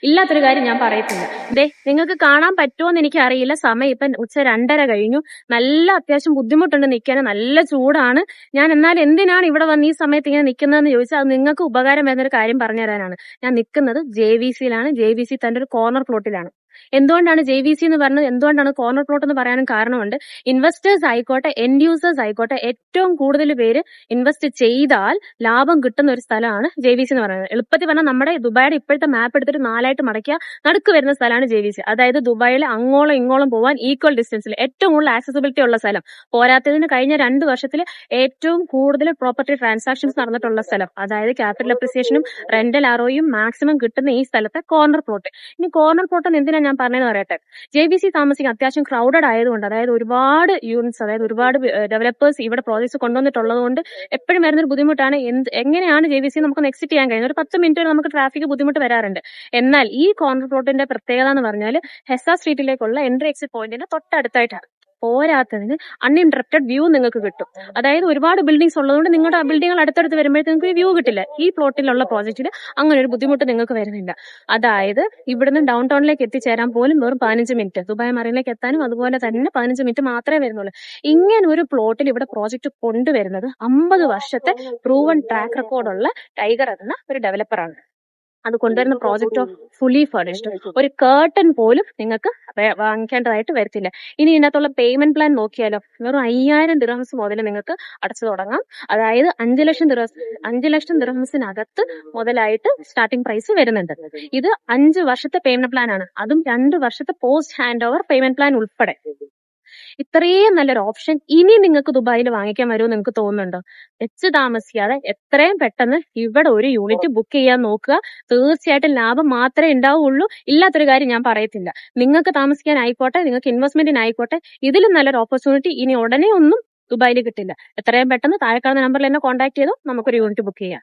ഇല്ലാത്തൊരു കാര്യം ഞാൻ പറയത്തില്ല. ദേ നിങ്ങൾക്ക് കാണാൻ പറ്റുമോന്ന് എനിക്ക് അറിയില്ല. സമയം ഇപ്പം ഉച്ച 2:30 കഴിഞ്ഞു. നല്ല അത്യാവശ്യം ബുദ്ധിമുട്ടുണ്ട് നിൽക്കാൻ. നല്ല ചൂടാണ്. ഞാൻ എന്നാൽ എന്തിനാണ് ഇവിടെ വന്ന് ഈ സമയത്ത് ഇങ്ങനെ നിൽക്കുന്നതെന്ന് ചോദിച്ചാൽ അത് നിങ്ങൾക്ക് ഉപകാരം വരുന്ന ഒരു കാര്യം പറഞ്ഞു തരാനാണ്. ഞാൻ നിൽക്കുന്നത് JVCയിലാണ്. JVC തന്റെ ഒരു കോർണർ പ്ലോട്ടിലാണ്. എന്തുകൊണ്ടാണ് JVC എന്ന് പറഞ്ഞത്, എന്തുകൊണ്ടാണ് കോർണർ പ്ലോട്ട് എന്ന് പറയാനും കാരണമുണ്ട്. ഇൻവെസ്റ്റേഴ്സ് ആയിക്കോട്ടെ, എൻഡ് യൂസേഴ്സ് ആയിക്കോട്ടെ, ഏറ്റവും കൂടുതൽ പേര് ഇൻവെസ്റ്റ് ചെയ്താൽ ലാഭം കിട്ടുന്ന ഒരു സ്ഥലമാണ് JVC എന്ന് പറയുന്നത്. എളുപ്പത്തിൽ പറഞ്ഞാൽ നമ്മുടെ ദുബായിയുടെ ഇപ്പോഴത്തെ മാപ്പ് എടുത്തിട്ട് 4ആയിട്ട് മടക്കിയ നടുക്ക് വരുന്ന സ്ഥലമാണ് JVC. അതായത് ദുബായിൽ അങ്ങോളം ഇങ്ങോളം പോവാൻ ഈക്വൽ ഡിസ്റ്റൻസിൽ ഏറ്റവും കൂടുതൽ ആക്സസിബിലിറ്റി ഉള്ള സ്ഥലം. പോരാത്തതിന് കഴിഞ്ഞ 2 വർഷത്തിൽ ഏറ്റവും കൂടുതൽ പ്രോപ്പർട്ടി ട്രാൻസാക്ഷൻസ് നടന്നിട്ടുള്ള സ്ഥലം. അതായത് ക്യാപിറ്റൽ അപ്രിസിയേഷനും റെന്റൽ ആറോയും മാക്സിമം കിട്ടുന്ന ഈ സ്ഥലത്തെ കോർണർ പ്ലോട്ട്. ഇനി കോർണർ പ്ലോട്ട് എന്ന് എന്തിനാ ഞാൻ പറഞ്ഞതെന്ന് പറയട്ടെ. JVC താമസിക്കാൻ അത്യാവശ്യം ക്രൗഡഡ് ആയതുകൊണ്ട്, അതായത് ഒരുപാട് യൂണിറ്റ്സ്, അതായത് ഒരുപാട് ഡെവലപ്പേഴ്സ് ഇവിടെ പ്രോജക്ട്സ് കൊണ്ടുവന്നിട്ടുള്ളത് കൊണ്ട് എപ്പോഴും വരുന്നൊരു ബുദ്ധിമുട്ടാണ് എങ്ങനെയാണ് JVC നമുക്കൊന്ന് എക്സിറ്റ് ചെയ്യാൻ കഴിയുന്നത്. ഒരു 10 മിനിറ്റ് വരെ നമുക്ക് ട്രാഫിക് ബുദ്ധിമുട്ട് വരാറുണ്ട്. എന്നാൽ ഈ കോർണർ പ്ലോട്ടിന്റെ പ്രത്യേകത എന്ന് പറഞ്ഞാൽ ഹെസ സ്ട്രീറ്റിലേക്കുള്ള എൻട്രി എക്സിറ്റ് പോയിന്റിന്റെ തൊട്ടടുത്തായിട്ടാണ്. പോരാത്തതിന് അൺഇൻറ്ററപ്റ്റഡ് വ്യൂ നിങ്ങൾക്ക് കിട്ടും. അതായത് ഒരുപാട് ബിൽഡിംഗ്സ് ഉള്ളതുകൊണ്ട് നിങ്ങളുടെ ആ ബിൽഡിങ്ങൾ അടുത്തടുത്ത് വരുമ്പോഴത്തേക്ക് നിങ്ങൾക്ക് വ്യൂ കിട്ടില്ല. ഈ പ്ലോട്ടിലുള്ള പ്രോജക്റ്റിൽ അങ്ങനെ ഒരു ബുദ്ധിമുട്ട് നിങ്ങൾക്ക് വരുന്നില്ല. അതായത് ഇവിടുന്ന് ഡൗൺ ടൗണിലേക്ക് എത്തിച്ചേരാൻ പോലും വെറും 15 മിനിറ്റ്, ദുബായ് മറീനിലേക്ക് എത്താനും അതുപോലെ തന്നെ 15 മിനിറ്റ് മാത്രമേ വരുന്നുള്ളൂ. ഇങ്ങനെ ഒരു പ്ലോട്ടിൽ ഇവിടെ പ്രോജക്റ്റ് കൊണ്ടുവരുന്നത് 50 വർഷത്തെ പ്രൂവൺ ട്രാക്ക് റെക്കോർഡുള്ള ടൈഗർ എന്ന ഒരു ഡെവലപ്പറാണ്. അത് കൊണ്ടുവരുന്ന പ്രോജക്റ്റ് ഓഫ് ഫുള്ളി ഫർണിഷ്ഡ്. ഒരു കേർട്ടൻ പോലും നിങ്ങൾക്ക് വാങ്ങിക്കേണ്ടതായിട്ട് വരത്തില്ല. ഇനി ഇതിനകത്തുള്ള പേയ്മെന്റ് പ്ലാൻ നോക്കിയാലോ, വെറും 5000 ദിർഹംസ് മുതൽ നിങ്ങൾക്ക് അടച്ചു തുടങ്ങാം. അതായത് 5 ലക്ഷം ദിർഹംസിനകത്ത് മുതലായിട്ട് സ്റ്റാർട്ടിംഗ് പ്രൈസ് വരുന്നുണ്ട്. ഇത് 5 വർഷത്തെ പേയ്മെന്റ് പ്ലാൻ ആണ്. അതും 2 വർഷത്തെ post hand over payment plan ഉൾപ്പെടെ. ഇത്രയും നല്ലൊരു ഓപ്ഷൻ ഇനി നിങ്ങൾക്ക് ദുബായിൽ വാങ്ങിക്കാൻ വരുമെന്ന് നിങ്ങൾക്ക് തോന്നുന്നുണ്ടോ? വെച്ച് താമസിക്കാതെ എത്രയും പെട്ടെന്ന് ഇവിടെ ഒരു യൂണിറ്റ് ബുക്ക് ചെയ്യാൻ നോക്കുക. തീർച്ചയായിട്ടും ലാഭം മാത്രമേ ഉണ്ടാവുള്ളൂ. ഇല്ലാത്തൊരു കാര്യം ഞാൻ പറയത്തില്ല. നിങ്ങൾക്ക് താമസിക്കാനായിക്കോട്ടെ, നിങ്ങൾക്ക് ഇൻവെസ്റ്റ്മെന്റിനായിക്കോട്ടെ, ഇതിലും നല്ലൊരു ഓപ്പർച്യൂണിറ്റി ഇനി ഉടനെ ഒന്നും ദുബായിൽ കിട്ടില്ല. എത്രയും പെട്ടെന്ന് താഴെ കാണുന്ന നമ്പറിൽ എന്നെ കോൺടാക്ട് ചെയ്തോ, നമുക്കൊരു യൂണിറ്റ് ബുക്ക് ചെയ്യാം.